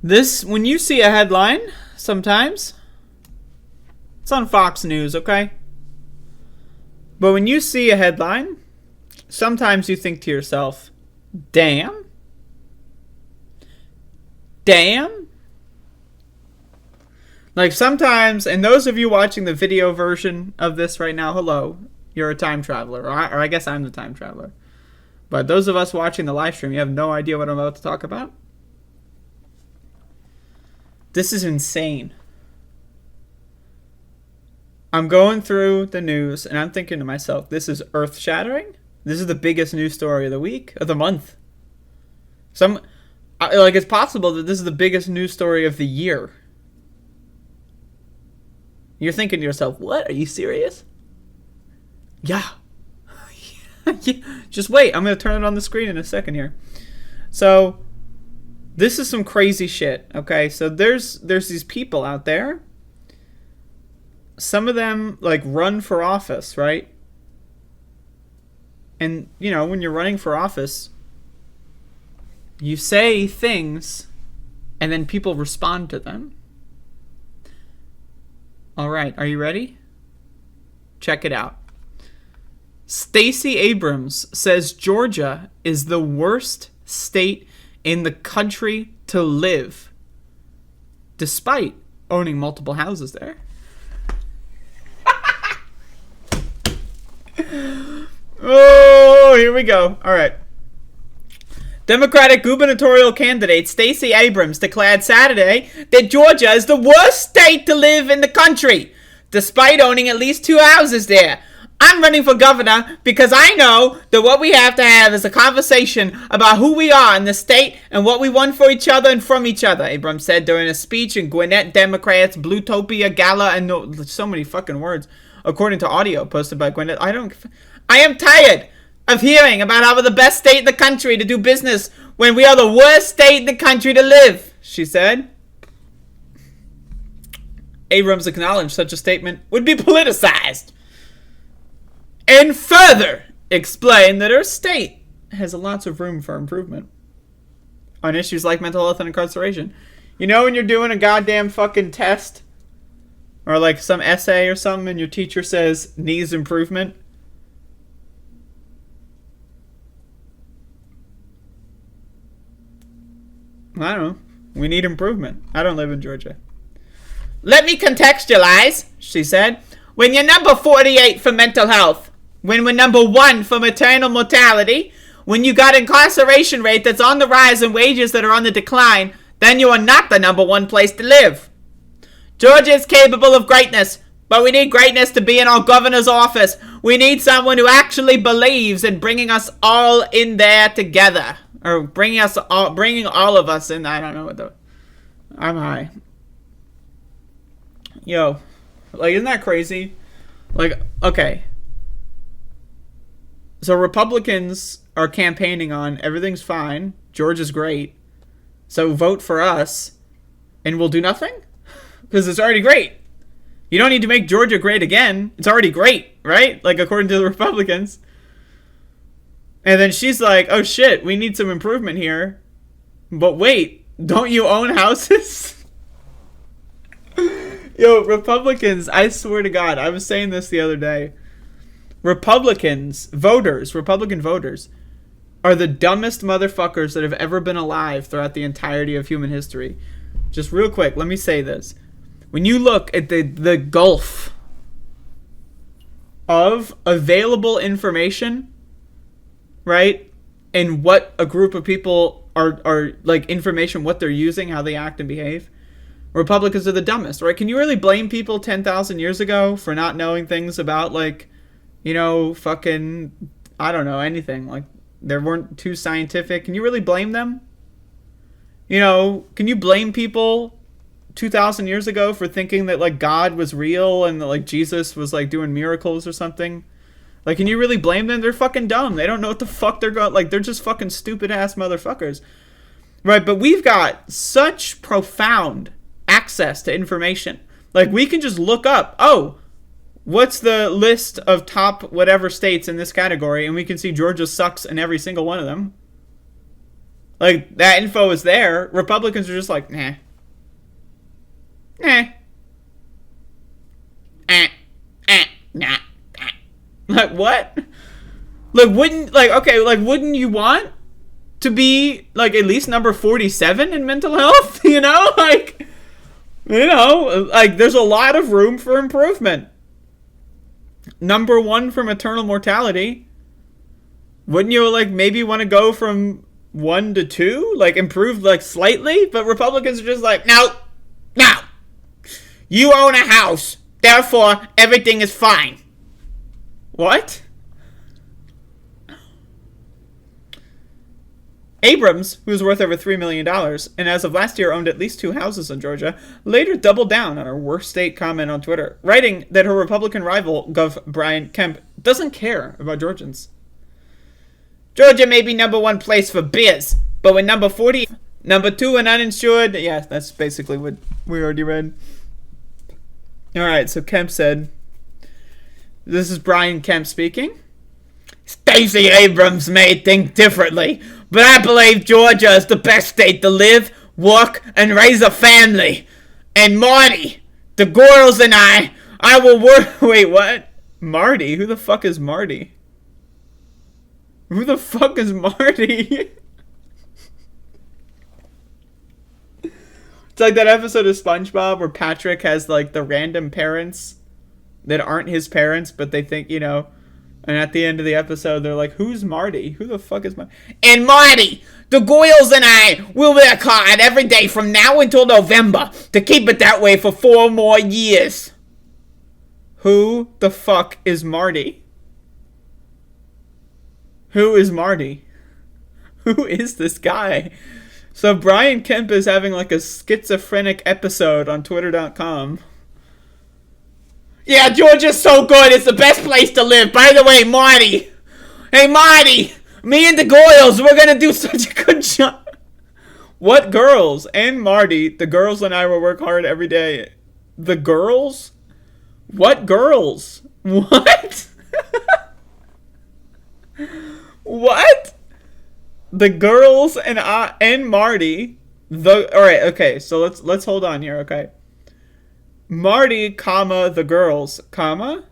This, when you see a headline, sometimes, it's on Fox News, okay? But when you see a headline, sometimes you think to yourself, damn. Damn. Like sometimes, and those of you watching the video version of this right now, hello, you're a time traveler, or I guess I'm the time traveler. But those of us watching the live stream, you have no idea what I'm about to talk about. This is insane. I'm going through the news and I'm thinking to myself, this is earth-shattering. This is the biggest news story of the week, of the month. It's possible that this is the biggest news story of the year. You're thinking to yourself, what? Are you serious? Yeah. Just wait. I'm going to turn it on the screen in a second here. So, this is some crazy shit, okay? So, there's these people out there. Some of them, like, run for office, right? And, you know, when you're running for office, you say things, and then people respond to them. All right, are you ready? Check it out. Stacey Abrams says Georgia is the worst state in the country to live, despite owning multiple houses there. Oh, here we go. All right. Democratic gubernatorial candidate Stacey Abrams declared Saturday that Georgia is the worst state to live in the country, despite owning at least 2 houses there. I'm running for governor because I know that what we have to have is a conversation about who we are in the state and what we want for each other and from each other, Abrams said during a speech in Gwinnett Democrats Bluetopia Gala, and so many fucking words, according to audio posted by Gwinnett. I am tired of hearing about how we're the best state in the country to do business when we are the worst state in the country to live, she said. Abrams acknowledged such a statement would be politicized and further explained that her state has lots of room for improvement on issues like mental health and incarceration. You know when you're doing a goddamn fucking test or like some essay or something and your teacher says needs improvement? I don't know. We need improvement. I don't live in Georgia. Let me contextualize, she said. When you're number 48 for mental health, when we're number 1 for maternal mortality, when you got incarceration rate that's on the rise and wages that are on the decline, then you are not the number 1 place to live. Georgia is capable of greatness, but we need greatness to be in our governor's office. We need someone who actually believes in bringing us all in there together. Or bringing all of us in. I don't know what I'm high. Yo, like, isn't that crazy? Like, okay. So Republicans are campaigning on everything's fine. Georgia's great. So vote for us and we'll do nothing? Because it's already great. You don't need to make Georgia great again. It's already great, right? Like, according to the Republicans. And then she's like, oh shit, we need some improvement here. But wait, don't you own houses? Yo, Republicans, I swear to God, I was saying this the other day. Republican voters, are the dumbest motherfuckers that have ever been alive throughout the entirety of human history. Just real quick, let me say this. When you look at the gulf of available information, right? And what a group of people are like, information, what they're using, how they act and behave. Republicans are the dumbest, right? Can you really blame people 10,000 years ago for not knowing things about, like, you know, fucking, I don't know, anything. Like, they weren't too scientific. Can you really blame them? You know, can you blame people 2,000 years ago for thinking that, like, God was real and that, like, Jesus was, like, doing miracles or something? Like, can you really blame them? They're fucking dumb. They don't know what the fuck they're going. Like, they're just fucking stupid-ass motherfuckers. Right, but we've got such profound access to information. Like, we can just look up, oh, what's the list of top whatever states in this category? And we can see Georgia sucks in every single one of them. Like, that info is there. Republicans are just like, nah. Nah. Nah. Like, what? Like, wouldn't you want to be, like, at least number 47 in mental health? You know? Like, there's a lot of room for improvement. Number 1 for maternal mortality. Wouldn't you, like, maybe want to go from 1 to 2? Like, improve, like, slightly? But Republicans are just like, no. You own a house. Therefore, everything is fine. What? Abrams, who was worth over $3 million, and as of last year owned at least 2 houses in Georgia, later doubled down on her worst state comment on Twitter, writing that her Republican rival, Gov. Brian Kemp, doesn't care about Georgians. Georgia may be number 1 place for biz, but when number 40, number 2 and uninsured, yeah, that's basically what we already read. Alright, so Kemp said, this is Brian Kemp speaking. Stacey Abrams may think differently, but I believe Georgia is the best state to live, work, and raise a family. And Marty, the girls and I will work... Wait, what? Marty? Who the fuck is Marty? Who the fuck is Marty? It's like that episode of SpongeBob where Patrick has, like, the random parents that aren't his parents, but they think, you know... And at the end of the episode, they're like, who's Marty? Who the fuck is Marty? And Marty, the girls and I will work hard every day from now until November to keep it that way for 4 more years. Who the fuck is Marty? Who is Marty? Who is this guy? So Brian Kemp is having like a schizophrenic episode on Twitter.com. Yeah, Georgia's so good. It's the best place to live. By the way, Marty. Hey, Marty. Me and the girls, we're going to do such a good job. What girls? And Marty. The girls and I will work hard every day. The girls? What girls? What? What? The girls and I and Marty. Alright, okay. So let's hold on here, okay? Marty, comma, the girls, comma.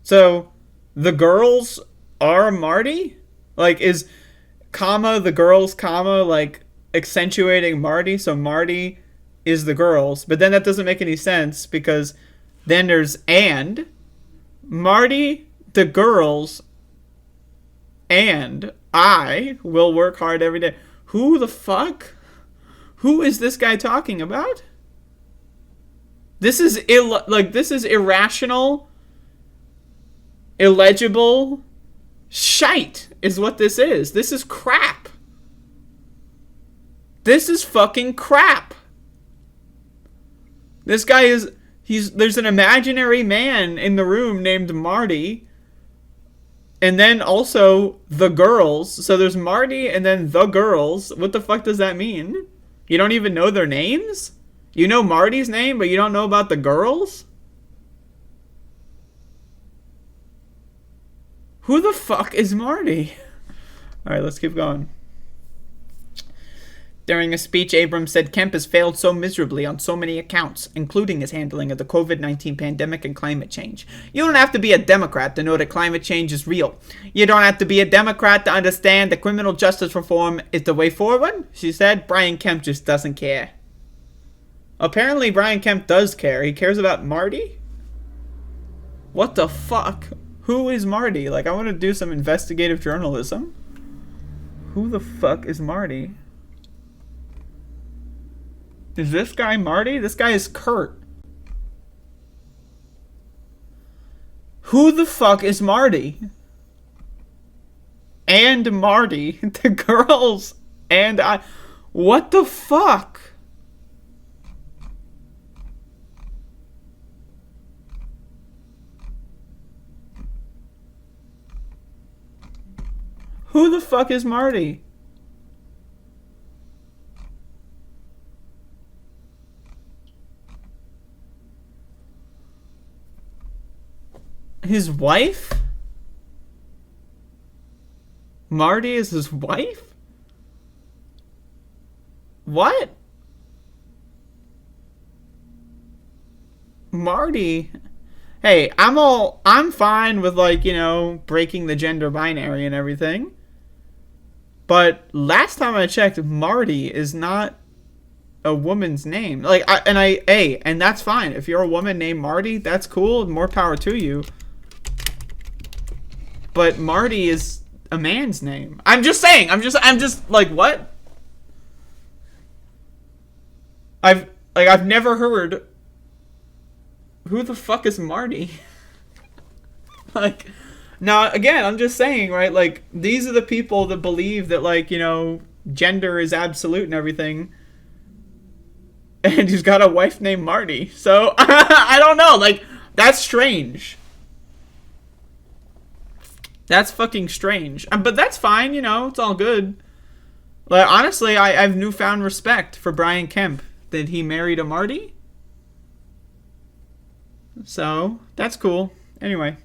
So, the girls are Marty? Like, is, comma, the girls, comma, like, accentuating Marty? So, Marty is the girls. But then that doesn't make any sense, because then there's and. Marty, the girls, and I will work hard every day. Who the fuck? Who is this guy talking about? This is this is irrational, illegible shite is what this is. This is crap. This is fucking crap. This guy is there's an imaginary man in the room named Marty. And then also the girls. So there's Marty and then the girls. What the fuck does that mean? You don't even know their names? You know Marty's name, but you don't know about the girls? Who the fuck is Marty? Alright, let's keep going. During a speech, Abrams said Kemp has failed so miserably on so many accounts, including his handling of the COVID-19 pandemic and climate change. You don't have to be a Democrat to know that climate change is real. You don't have to be a Democrat to understand that criminal justice reform is the way forward, she said. Brian Kemp just doesn't care. Apparently, Brian Kemp does care. He cares about Marty? What the fuck? Who is Marty? Like, I want to do some investigative journalism. Who the fuck is Marty? Is this guy Marty? This guy is Kurt. Who the fuck is Marty? And Marty. The girls. And I. What the fuck? Who the fuck is Marty? His wife? Marty is his wife? What? Marty? Hey, I'm fine with, like, breaking the gender binary and everything. But last time I checked, Marty is not a woman's name. Like, and that's fine. If you're a woman named Marty, that's cool. More power to you. But Marty is a man's name. I'm just saying. I'm just like, what? I've never heard. Who the fuck is Marty? Like, now again, I'm just saying, right? Like, these are the people that believe that, like, gender is absolute and everything. And he's got a wife named Marty. So, I don't know. Like, that's strange. That's fucking strange. But that's fine, it's all good. Like, honestly, I have newfound respect for Brian Kemp. That he married a Marty? So, that's cool. Anyway.